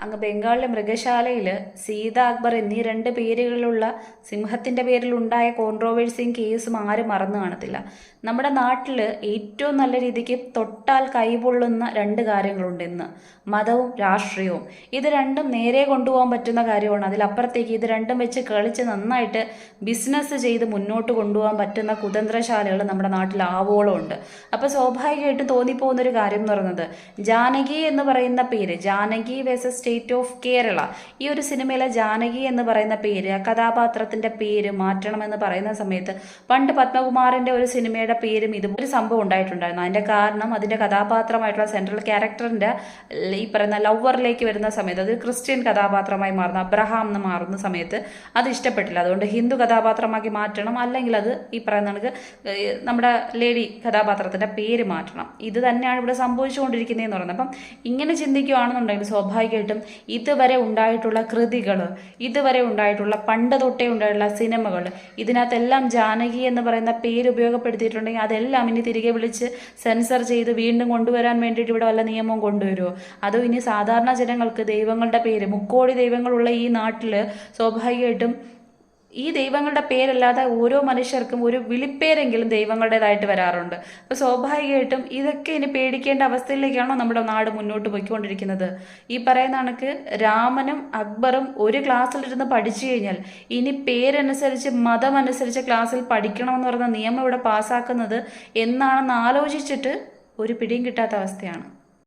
അങ്ങ് ബംഗാളിലെ മൃഗശാലയിൽ സീത അക്ബർ എന്നീ രണ്ട് പേരുകളുള്ള സിംഹത്തിൻ്റെ പേരിലുണ്ടായ കോൺട്രോവേഴ്സിയും കേസും ആരും മറന്നു കാണത്തില്ല. നമ്മുടെ നാട്ടിൽ ഏറ്റവും നല്ല രീതിക്ക് തൊട്ടാൽ കൈപൊള്ളുന്ന രണ്ട് കാര്യങ്ങളുണ്ട് ഇന്ന്: മതവും രാഷ്ട്രീയവും. ഇത് രണ്ടും നേരെ കൊണ്ടുപോകാൻ പറ്റുന്ന കാര്യമാണ്. അതിലപ്പുറത്തേക്ക് ഇത് രണ്ടും വെച്ച് കളിച്ച് നന്നായിട്ട് ബിസിനസ് ചെയ്ത് മുന്നോട്ട് കൊണ്ടുപോകാൻ പറ്റുന്ന കുതന്ത്രശാലകൾ നമ്മുടെ നാട്ടിൽ ആവോളം ഉണ്ട്. അപ്പോൾ സ്വാഭാവികമായിട്ടും തോന്നിപ്പോകുന്നൊരു കാര്യം എന്ന് പറയുന്നത്, ജാനകി എന്ന് പറയുന്ന പേര്, Janaki versus state of Kerala, ഈ ഒരു സിനിമയിലെ ജാനകി എന്ന് പറയുന്ന പേര്, ആ കഥാപാത്രത്തിന്റെ പേര് മാറ്റണമെന്ന് പറയുന്ന സമയത്ത് പണ്ട് പത്മകുമാറിന്റെ ഒരു സിനിമയുടെ പേരും ഇതുപോലെ സംഭവം ഉണ്ടായിട്ടുണ്ടായിരുന്നു. അതിന്റെ കാരണം അതിന്റെ കഥാപാത്രമായിട്ടുള്ള സെൻട്രൽ ക്യാരക്ടറിന്റെ ഈ പറയുന്ന ലവറിലേക്ക് വരുന്ന സമയത്ത്, അത് ക്രിസ്ത്യൻ കഥാപാത്രമായി മാറുന്ന അബ്രഹാം എന്ന് മാറുന്ന സമയത്ത് അത് ഇഷ്ടപ്പെട്ടില്ല. അതുകൊണ്ട് ഹിന്ദു കഥാപാത്രമാക്കി മാറ്റണം, അല്ലെങ്കിൽ അത് ഈ പറയുന്ന നമ്മുടെ ലേഡി കഥാപാത്രത്തിന്റെ പേര് മാറ്റണം. ഇത് തന്നെയാണ് ഇവിടെ സംഭവിച്ചുകൊണ്ടിരിക്കുന്നതെന്ന് പറയുന്നത്. അപ്പം ഇങ്ങനെ ചിന്തിക്കുകയാണെന്നുണ്ടെങ്കിൽ സ്വാഭാവികമായിട്ടും ഇതുവരെ ഉണ്ടായിട്ടുള്ള കൃതികൾ, ഇതുവരെ ഉണ്ടായിട്ടുള്ള പണ്ട് തൊട്ടേ ഉണ്ടായിട്ടുള്ള സിനിമകൾ, ഇതിനകത്തെല്ലാം ജാനകി എന്ന് പറയുന്ന പേര് ഉപയോഗപ്പെടുത്തിയിട്ടുണ്ടെങ്കിൽ അതെല്ലാം ഇനി തിരികെ വിളിച്ച് സെൻസർ ചെയ്ത് വീണ്ടും കൊണ്ടുവരാൻ വേണ്ടിയിട്ട് ഇവിടെ വല്ല നിയമവും കൊണ്ടുവരുമോ? അതോ ഇനി സാധാരണ ജനങ്ങൾക്ക് ദൈവങ്ങളുടെ പേര്, മുക്കോടി ദൈവങ്ങളുള്ള ഈ നാട്ടിൽ സ്വാഭാവികമായിട്ടും ഈ ദൈവങ്ങളുടെ പേരല്ലാതെ ഓരോ മനുഷ്യർക്കും ഒരു വിളിപ്പേരെങ്കിലും ദൈവങ്ങളുടേതായിട്ട് വരാറുണ്ട്. അപ്പോൾ സ്വാഭാവികമായിട്ടും ഇതൊക്കെ ഇനി പേടിക്കേണ്ട അവസ്ഥയിലേക്കാണോ നമ്മുടെ നാട് മുന്നോട്ട് പോയിക്കൊണ്ടിരിക്കുന്നത്? ഈ പറയുന്ന കണക്ക് രാമനും അക്ബറും ഒരു ക്ലാസ്സിലിരുന്ന് പഠിച്ചു കഴിഞ്ഞാൽ ഇനി പേരനുസരിച്ച് മതമനുസരിച്ച് ക്ലാസ്സിൽ പഠിക്കണമെന്ന് പറയുന്ന നിയമം ഇവിടെ പാസ്സാക്കുന്നത് എന്നാണെന്ന് ആലോചിച്ചിട്ട് ഒരു പിടിയും കിട്ടാത്ത അവസ്ഥയാണ്.